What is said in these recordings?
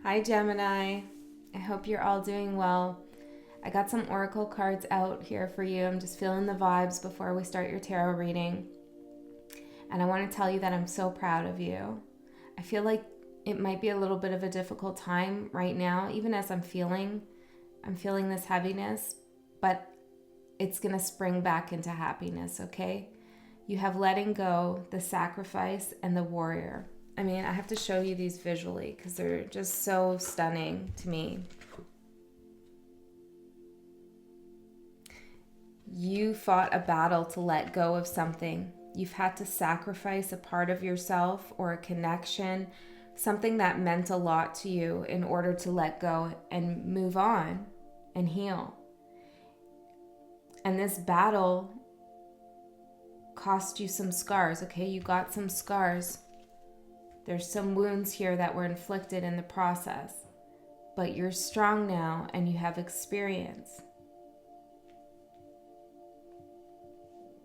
Hi, Gemini. I hope you're all doing well. I got some oracle cards out here for you. I'm just feeling the vibes before we start your tarot reading. And I want to tell you that I'm so proud of you. I feel like it might be a little bit of a difficult time right now, even as I'm feeling this heaviness, but it's going to spring back into happiness, okay? You have letting go, the sacrifice, and the warrior. I mean, I have to show you these visually because they're just so stunning to me. You fought a battle to let go of something. You've had to sacrifice a part of yourself or a connection, something that meant a lot to you in order to let go and move on and heal. And this battle cost you some scars, okay? You got some scars. There's some wounds here that were inflicted in the process, but you're strong now and you have experience.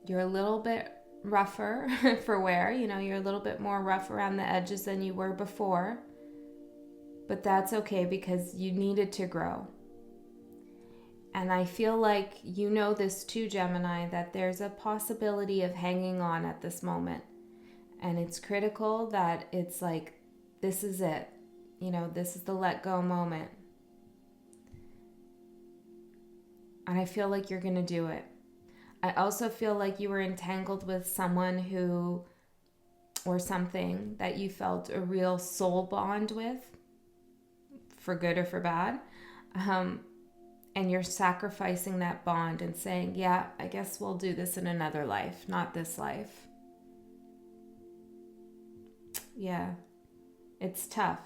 You're a little bit rougher for wear, you're a little bit more rough around the edges than you were before, but that's okay because you needed to grow. And I feel like you know this too, Gemini, that there's a possibility of hanging on at this moment. And it's critical that it's like, this is it. This is the let go moment. And I feel like you're going to do it. I also feel like you were entangled with someone or something that you felt a real soul bond with, for good or for bad. And you're sacrificing that bond and saying, yeah, I guess we'll do this in another life, not this life. Yeah, it's tough.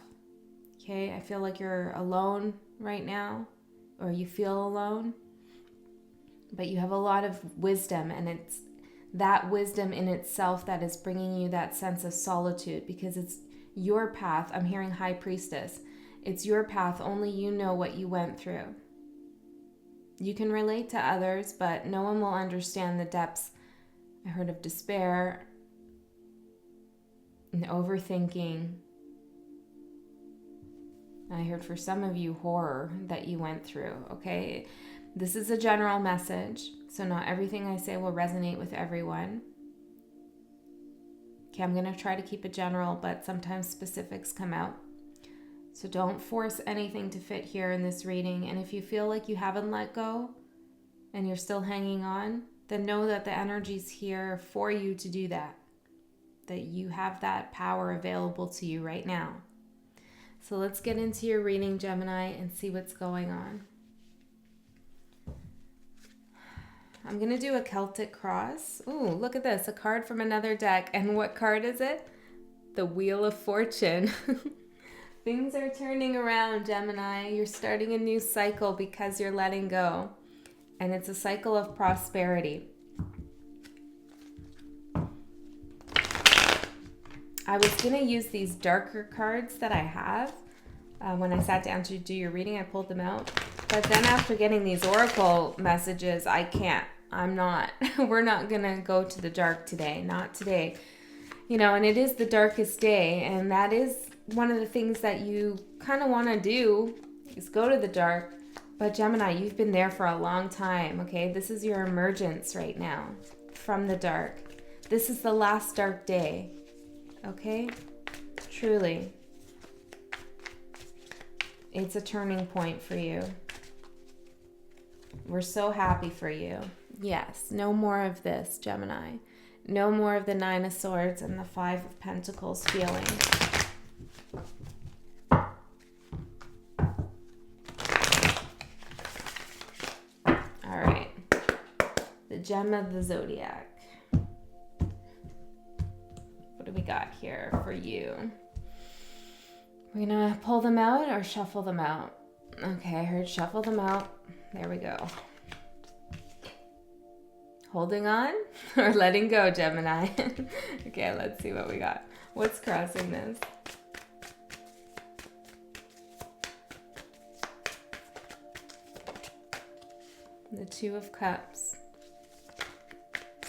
Okay, I feel like you're alone right now, or you feel alone, but you have a lot of wisdom, and it's that wisdom in itself that is bringing you that sense of solitude, because it's your path. I'm hearing High Priestess. It's your path. Only you know what you went through. You can relate to others, but no one will understand the depths. I heard of despair and overthinking. I heard for some of you horror that you went through, okay? This is a general message, so not everything I say will resonate with everyone. Okay, I'm going to try to keep it general, but sometimes specifics come out. So don't force anything to fit here in this reading. And if you feel like you haven't let go and you're still hanging on, then know that the energy's here for you to do that. That you have that power available to you right now. So let's get into your reading, Gemini, and see what's going on. I'm going to do a Celtic cross. Ooh, look at this, a card from another deck. And what card is it? The Wheel of Fortune. Things are turning around, Gemini. You're starting a new cycle because you're letting go. And it's a cycle of prosperity. I was going to use these darker cards that I have. When I sat down to do your reading, I pulled them out. But then after getting these oracle messages, I can't. I'm not. We're not going to go to the dark today. Not today. And it is the darkest day. And that is one of the things that you kind of want to do is go to the dark. But Gemini, you've been there for a long time, okay? This is your emergence right now from the dark. This is the last dark day. Okay? Truly. It's a turning point for you. We're so happy for you. Yes, no more of this, Gemini. No more of the Nine of Swords and the Five of Pentacles feeling. All right. The Gem of the Zodiac. What do we got here for you? We're going to pull them out or shuffle them out? Okay, I heard shuffle them out. There we go. Holding on or letting go, Gemini? Okay, let's see what we got. What's crossing this? The Two of Cups.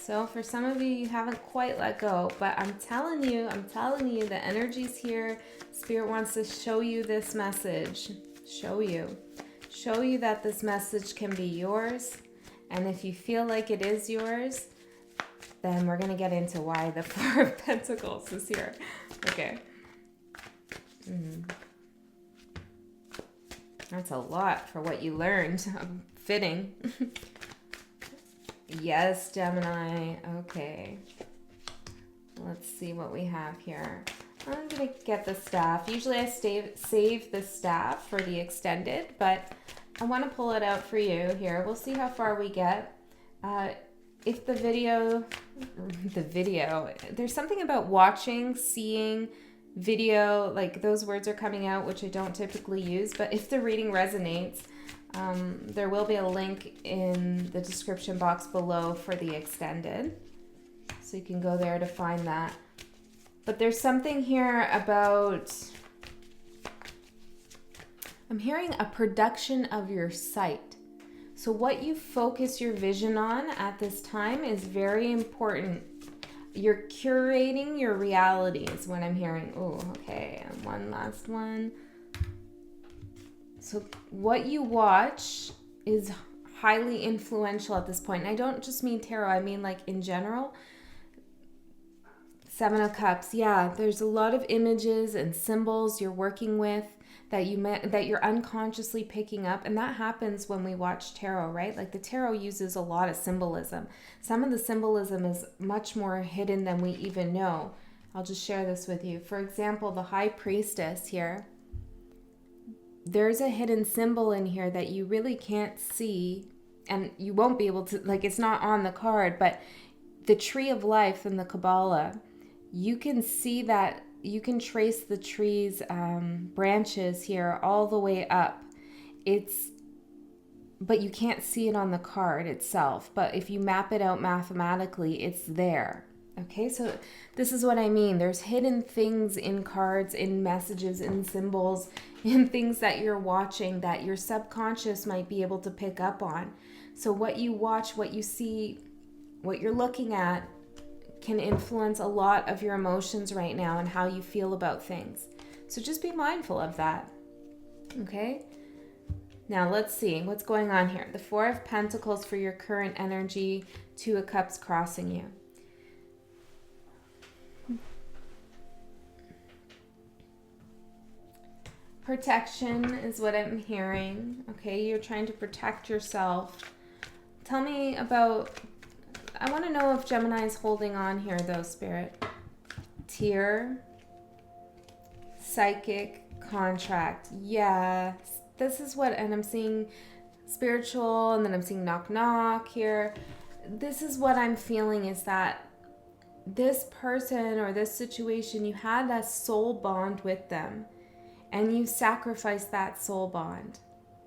So for some of you, you haven't quite let go, but I'm telling you, the energy's here. Spirit wants to show you this message. Show you that this message can be yours. And if you feel like it is yours, then we're going to get into why the Four of Pentacles is here. Okay. That's a lot for what you learned. Fitting. Yes, Gemini. Okay. Let's see what we have here. I'm going to get the staff. Usually I save the staff for the extended, but I want to pull it out for you here. We'll see how far we get. If the video, there's something about watching, seeing video, like those words are coming out, which I don't typically use, but if the reading resonates, there will be a link in the description box below for the extended. So you can go there to find that. But there's something here about, I'm hearing a production of your sight. So what you focus your vision on at this time is very important. You're curating your reality is what I'm hearing. Oh, okay. And one last one. So what you watch is highly influential at this point. And I don't just mean tarot. I mean like in general. Seven of Cups. Yeah, there's a lot of images and symbols you're working with that you're unconsciously picking up, and that happens when we watch tarot, right? Like the tarot uses a lot of symbolism. Some of the symbolism is much more hidden than we even know. I'll just share this with you. For example, the High Priestess here. There's a hidden symbol in here that you really can't see, and you won't be able to, like, it's not on the card, but the Tree of Life in the Kabbalah, you can see that, you can trace the tree's branches here all the way up. But you can't see it on the card itself. But if you map it out mathematically, it's there. Okay, so this is what I mean. There's hidden things in cards, in messages, in symbols, in things that you're watching that your subconscious might be able to pick up on. So what you watch, what you see, what you're looking at, can influence a lot of your emotions right now and how you feel about things. So just be mindful of that. Okay? Now let's see what's going on here. The Four of Pentacles for your current energy, Two of Cups crossing you. Protection is what I'm hearing. Okay, you're trying to protect yourself. Tell me about, I want to know if Gemini is holding on here though, Spirit. Tear, psychic, contract. Yeah, this is what, and I'm seeing spiritual, and then I'm seeing knock knock here. This is what I'm feeling, is that this person or this situation, you had a soul bond with them and you sacrificed that soul bond.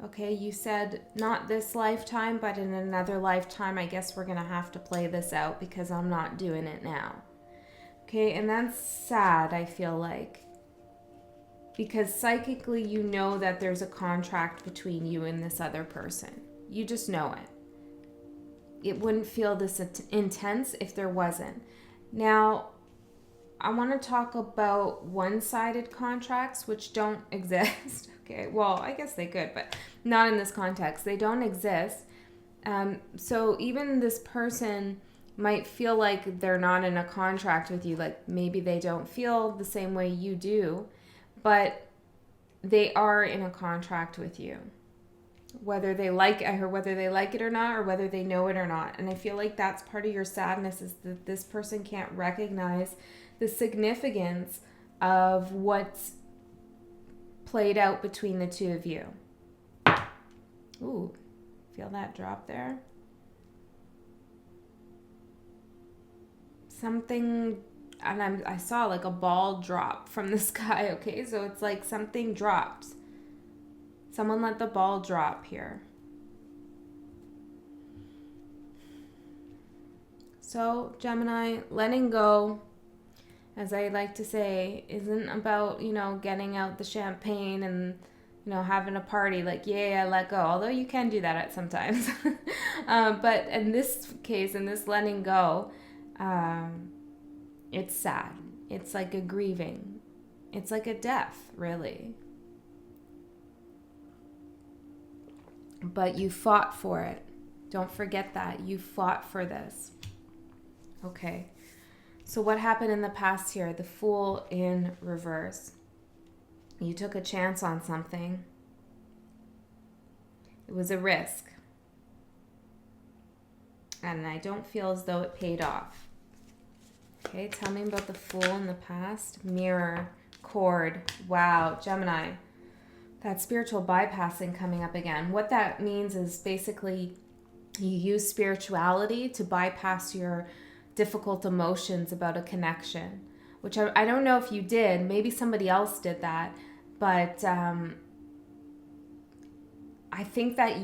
Okay, you said not this lifetime, but in another lifetime, I guess we're gonna have to play this out because I'm not doing it now. Okay, and that's sad, I feel like, because psychically you know that there's a contract between you and this other person. You just know it. It wouldn't feel this intense if there wasn't. Now, I want to talk about one-sided contracts, which don't exist. Okay, well, I guess they could, but not in this context. They don't exist. So even this person might feel like they're not in a contract with you, like maybe they don't feel the same way you do, but they are in a contract with you. Whether they like it or not, or whether they know it or not. And I feel like that's part of your sadness, is that this person can't recognize the significance of what's played out between the two of you. Ooh, feel that drop there? Something, and I saw like a ball drop from the sky, okay? So it's like something dropped. Someone let the ball drop here. So, Gemini, letting go, as I like to say, isn't about, getting out the champagne and, having a party like, yay, I let go. Although you can do that at sometimes. But in this case, in this letting go, it's sad. It's like a grieving. It's like a death, really. But you fought for it. Don't forget that. You fought for this. Okay. So what happened in the past here? The Fool in reverse. You took a chance on something. It was a risk. And I don't feel as though it paid off. Okay, tell me about the Fool in the past. Mirror, cord. Wow, Gemini. That spiritual bypassing coming up again. What that means is basically you use spirituality to bypass your difficult emotions about a connection, which I don't know if you did. Maybe somebody else did that. But I think that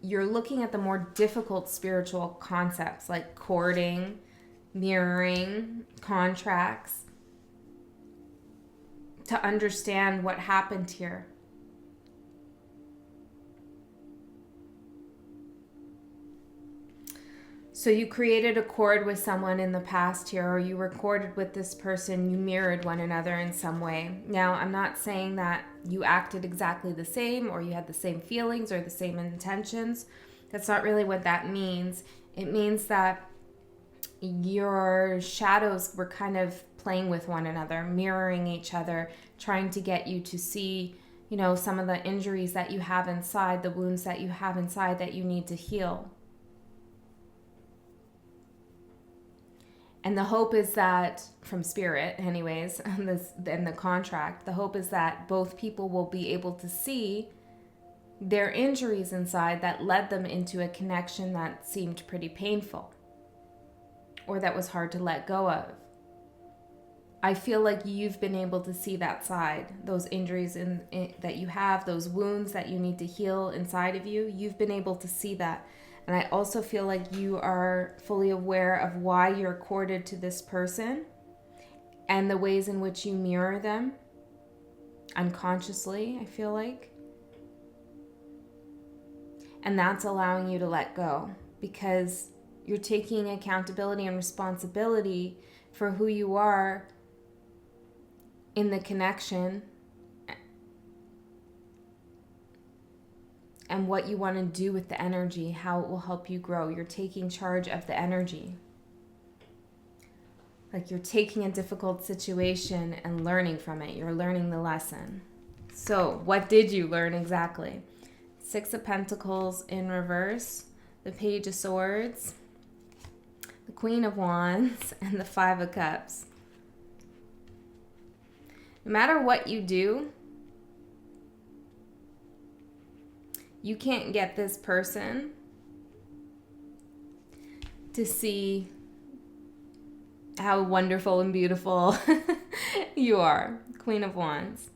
you're looking at the more difficult spiritual concepts like courting, mirroring, contracts, to understand what happened here. So you created a cord with someone in the past here, or you recorded with this person, you mirrored one another in some way. Now, I'm not saying that you acted exactly the same, or you had the same feelings or the same intentions. That's not really what that means. It means that your shadows were kind of playing with one another, mirroring each other, trying to get you to see, some of the injuries that you have inside, the wounds that you have inside that you need to heal. And the hope is that, from spirit anyways, and the contract, the hope is that both people will be able to see their injuries inside that led them into a connection that seemed pretty painful or that was hard to let go of. I feel like you've been able to see that side, those injuries that you have, those wounds that you need to heal inside of you. You've been able to see that. And I also feel like you are fully aware of why you're corded to this person and the ways in which you mirror them unconsciously, I feel like. And that's allowing you to let go because you're taking accountability and responsibility for who you are in the connection and what you want to do with the energy, how it will help you grow. You're taking charge of the energy. Like you're taking a difficult situation and learning from it. You're learning the lesson. So what did you learn exactly? 6 of Pentacles in reverse, the Page of Swords, the Queen of Wands, and the 5 of Cups. No matter what you do, you can't get this person to see how wonderful and beautiful you are. Queen of Wands.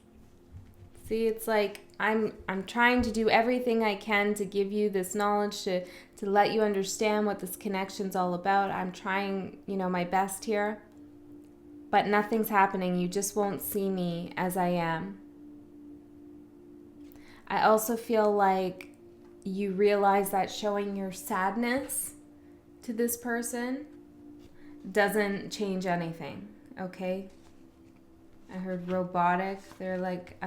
See, it's like I'm trying to do everything I can to give you this knowledge, to let you understand what this connection's all about. I'm trying, my best here. But nothing's happening. You just won't see me as I am. I also feel like you realize that showing your sadness to this person doesn't change anything, okay? I heard robotic. They're like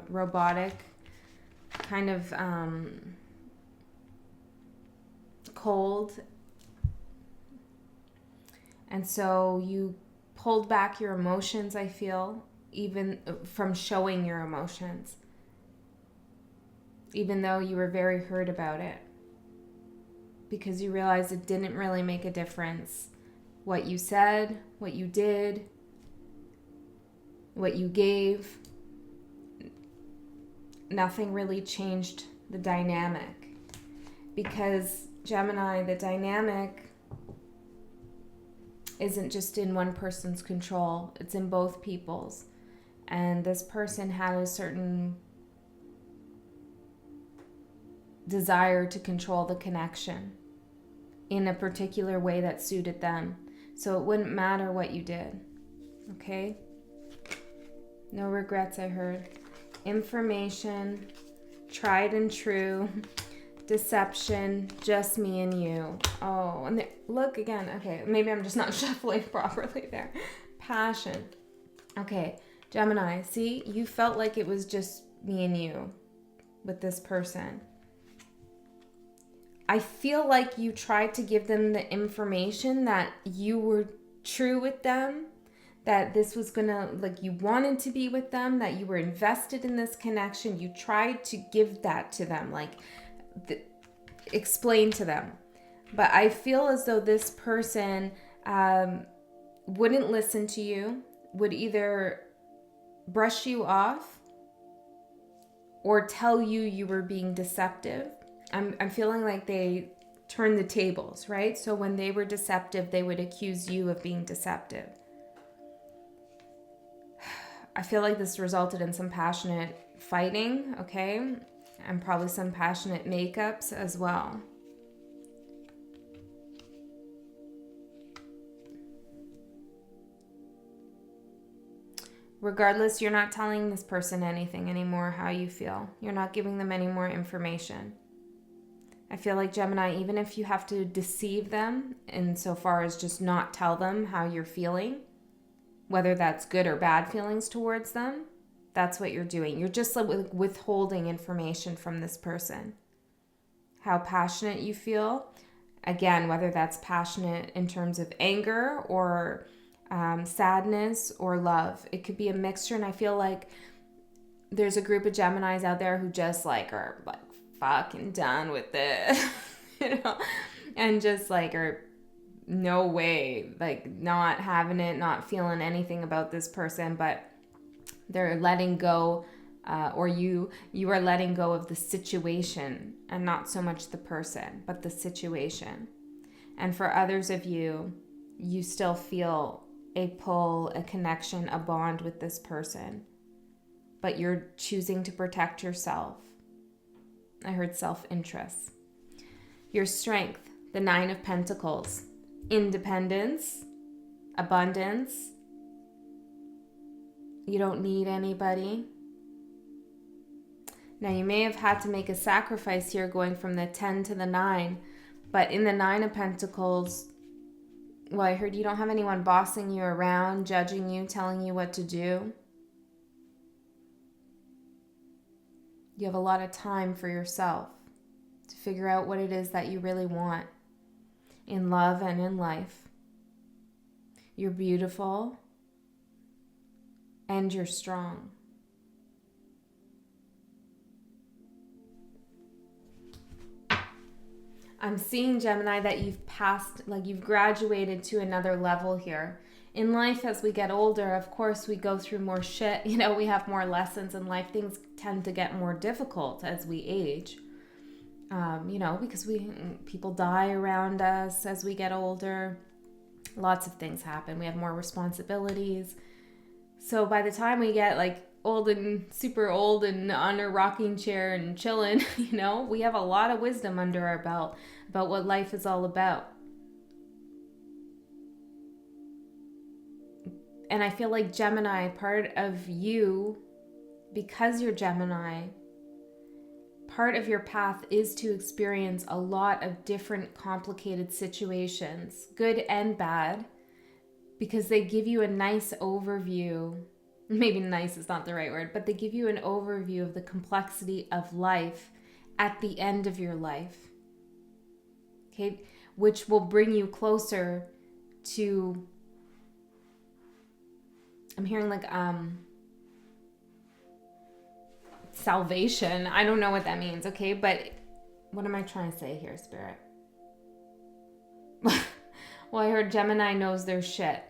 robotic, kind of cold. And so you pulled back your emotions, I feel, even from showing your emotions. Even though you were very hurt about it. Because you realized it didn't really make a difference. What you said, what you did, what you gave, nothing really changed the dynamic. Because, Gemini, the dynamic isn't just in one person's control. It's in both people's. And this person had a certain desire to control the connection in a particular way that suited them. So it wouldn't matter what you did. Okay? No regrets, I heard. Information, tried and true, deception, just me and you. Oh, and look again. Okay, maybe I'm just not shuffling properly there. Passion. Okay, Gemini, see, you felt like it was just me and you with this person. I feel like you tried to give them the information that you were true with them, that this was gonna, like, you wanted to be with them, that you were invested in this connection. You tried to give that to them, like, explain to them. But I feel as though this person wouldn't listen to you, would either brush you off or tell you were being deceptive. I'm feeling like they turned the tables, right? So when they were deceptive, they would accuse you of being deceptive. I feel like this resulted in some passionate fighting, okay? And probably some passionate makeups as well. Regardless, you're not telling this person anything anymore, how you feel. You're not giving them any more information. I feel like, Gemini, even if you have to deceive them insofar as just not tell them how you're feeling, whether that's good or bad feelings towards them, that's what you're doing. You're just like withholding information from this person. How passionate you feel. Again, whether that's passionate in terms of anger or sadness or love. It could be a mixture, and I feel like there's a group of Geminis out there who just like are like fucking done with it, you know, and just like are no way, like not having it, not feeling anything about this person, but they're letting go, or you are letting go of the situation and not so much the person, but the situation. And for others of you, you still feel a pull, a connection, a bond with this person, but you're choosing to protect yourself. I heard self-interest. Your strength, the 9 of Pentacles, independence, abundance. You don't need anybody. Now, you may have had to make a sacrifice here going from the 10 to the 9, but in the 9 of Pentacles, well, I heard you don't have anyone bossing you around, judging you, telling you what to do. You have a lot of time for yourself to figure out what it is that you really want in love and in life. You're beautiful and you're strong. I'm seeing, Gemini, that you've passed, like you've graduated to another level here. In life, as we get older, of course, we go through more shit. You know, we have more lessons in life. Things tend to get more difficult as we age. You know, because people die around us as we get older. Lots of things happen. We have more responsibilities. So by the time we get like old and super old and on a rocking chair and chilling, you know, we have a lot of wisdom under our belt about what life is all about. And I feel like, Gemini, part of you, because you're Gemini, part of your path is to experience a lot of different complicated situations, good and bad, because they give you a nice overview. Maybe nice is not the right word, but they give you an overview of the complexity of life at the end of your life. Okay, which will bring you closer to, I'm hearing like salvation. I don't know what that means, okay? But what am I trying to say here, Spirit? Well, I heard Gemini knows their shit.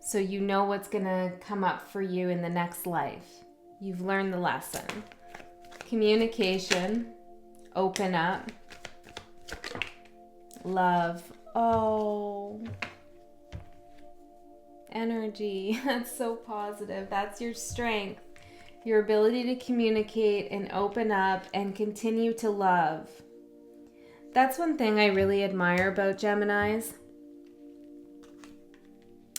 So you know what's going to come up for you in the next life. You've learned the lesson. Communication, open up, love. Oh, energy. That's so positive. That's your strength. Your ability to communicate and open up and continue to love. That's one thing I really admire about Geminis.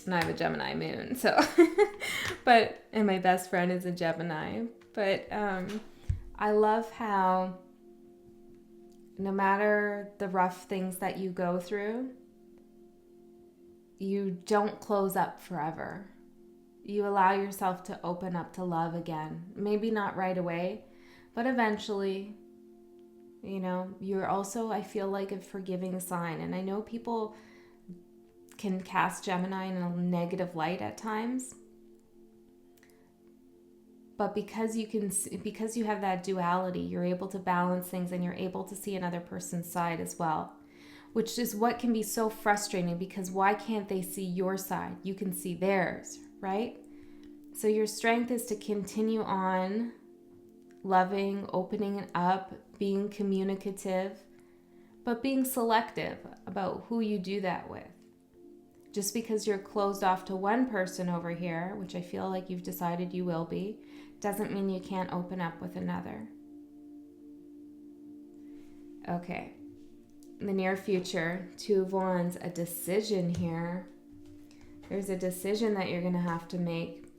And I have a Gemini moon, so, and my best friend is a Gemini, but I love how no matter the rough things that you go through, you don't close up forever. You allow yourself to open up to love again. Maybe not right away, but eventually. You know, you're also, I feel like, a forgiving sign. And I know people can cast Gemini in a negative light at times. But because you have that duality, you're able to balance things and you're able to see another person's side as well. Which is what can be so frustrating, because why can't they see your side? You can see theirs, right? So your strength is to continue on loving, opening up, being communicative, but being selective about who you do that with. Just because you're closed off to one person over here, which I feel like you've decided you will be, doesn't mean you can't open up with another. Okay. In the near future, Two of Wands, a decision here. There's a decision that you're going to have to make.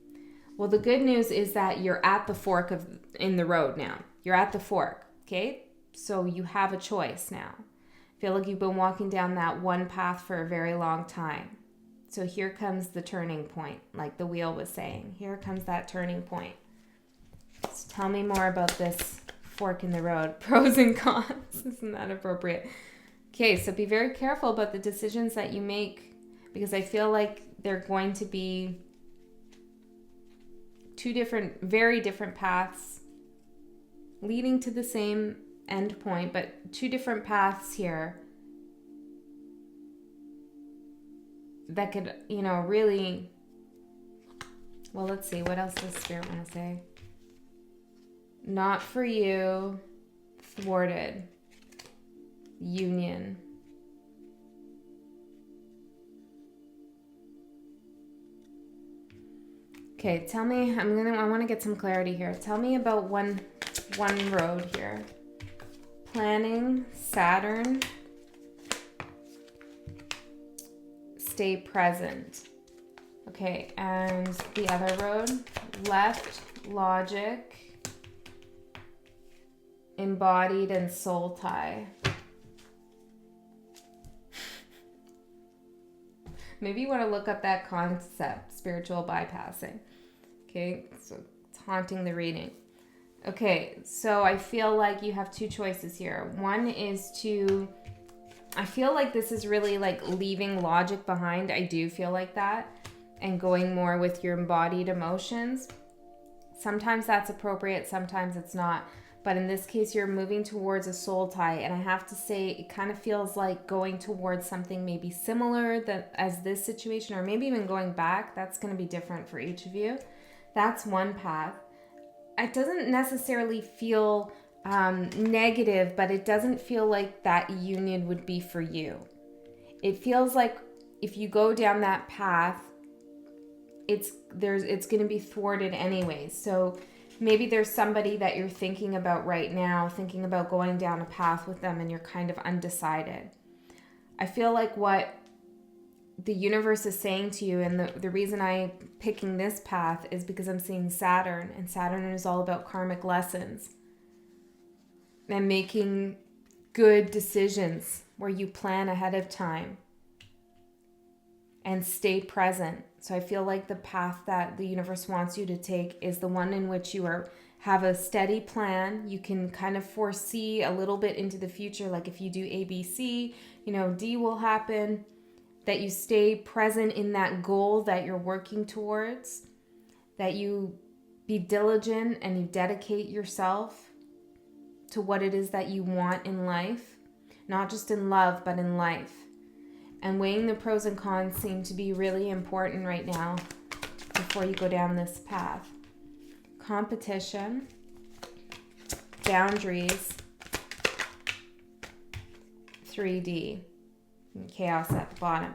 Well, the good news is that you're at the fork in the road now. You're at the fork, okay? So you have a choice now. I feel like you've been walking down that one path for a very long time. So here comes the turning point, like the wheel was saying. Here comes that turning point. So tell me more about this fork in the road. Pros and cons. Isn't that appropriate? Okay, so be very careful about the decisions that you make, because I feel like they're going to be two very different paths leading to the same end point, but two different paths here that could, really, well, let's see, what else does Spirit want to say? Not for you, thwarted, union. Okay, tell me, I want to get some clarity here. Tell me about one road here. Planning, Saturn, stay present. Okay, and the other road, left, logic, embodied, and soul tie. Maybe you want to look up that concept, spiritual bypassing. Okay, so it's haunting the reading. Okay, so I feel like you have two choices here. One is I feel like this is really like leaving logic behind. I do feel like that. And going more with your embodied emotions. Sometimes that's appropriate, sometimes it's not. But in this case, you're moving towards a soul tie. And I have to say, it kind of feels like going towards something maybe similar as this situation, or maybe even going back. That's going to be different for each of you. That's one path. It doesn't necessarily feel negative, but it doesn't feel like that union would be for you. It feels like if you go down that path, it's going to be thwarted anyway. So maybe there's somebody that you're thinking about right now, thinking about going down a path with them, and you're kind of undecided. I feel like what the universe is saying to you, and the reason I'm picking this path is because I'm seeing Saturn, and Saturn is all about karmic lessons and making good decisions where you plan ahead of time and stay present. So I feel like the path that the universe wants you to take is the one in which you have a steady plan. You can kind of foresee a little bit into the future, like if you do ABC, D will happen. That you stay present in that goal that you're working towards, that you be diligent and you dedicate yourself to what it is that you want in life, not just in love, but in life. And weighing the pros and cons seem to be really important right now before you go down this path. Competition, boundaries, 3D. Chaos at the bottom.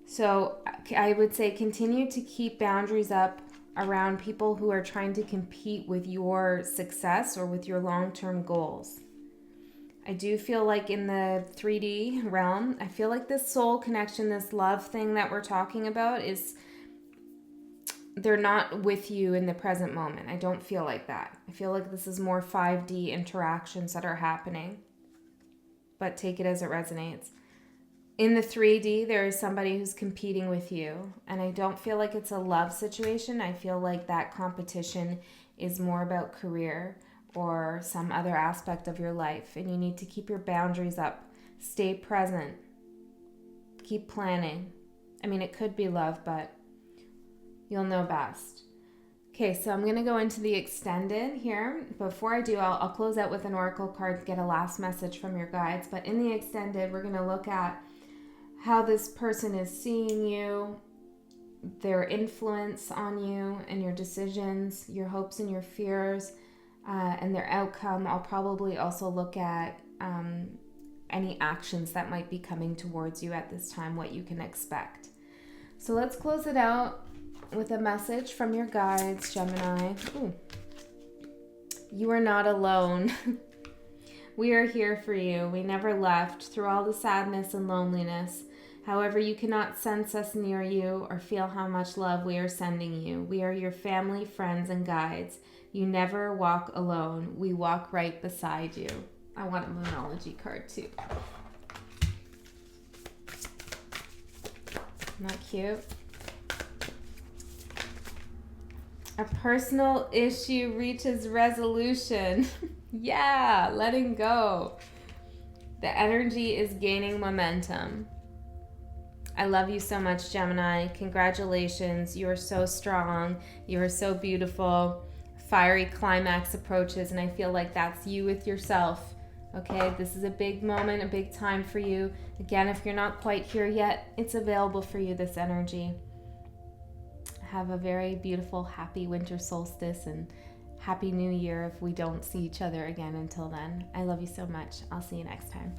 So I would say continue to keep boundaries up around people who are trying to compete with your success or with your long-term goals. I do feel like in the 3D realm, I feel like this soul connection, this love thing that we're talking about they're not with you in the present moment. I don't feel like that. I feel like this is more 5D interactions that are happening. But take it as it resonates. In the 3D, there is somebody who's competing with you. And I don't feel like it's a love situation. I feel like that competition is more about career or some other aspect of your life. And you need to keep your boundaries up. Stay present. Keep planning. I mean, it could be love, but you'll know best. Okay, so I'm going to go into the extended here. Before I do, I'll close out with an oracle card to get a last message from your guides. But in the extended, we're going to look at how this person is seeing you, their influence on you and your decisions, your hopes and your fears, and their outcome. I'll probably also look at any actions that might be coming towards you at this time, what you can expect. So let's close it out with a message from your guides, Gemini. Ooh. You are not alone. We are here for you. We never left through all the sadness and loneliness. However, you cannot sense us near you or feel how much love we are sending you. We are your family, friends, and guides. You never walk alone. We walk right beside you. I want a Moonology card too. Not cute. A personal issue reaches resolution. Yeah, letting go. The energy is gaining momentum. I love you so much, Gemini. Congratulations. You are so strong. You are so beautiful. Fiery climax approaches, and I feel like that's you with yourself. Okay, this is a big moment, a big time for you. Again, if you're not quite here yet, it's available for you, this energy. Have a very beautiful, happy winter solstice, and happy new year if we don't see each other again until then. I love you so much. I'll see you next time.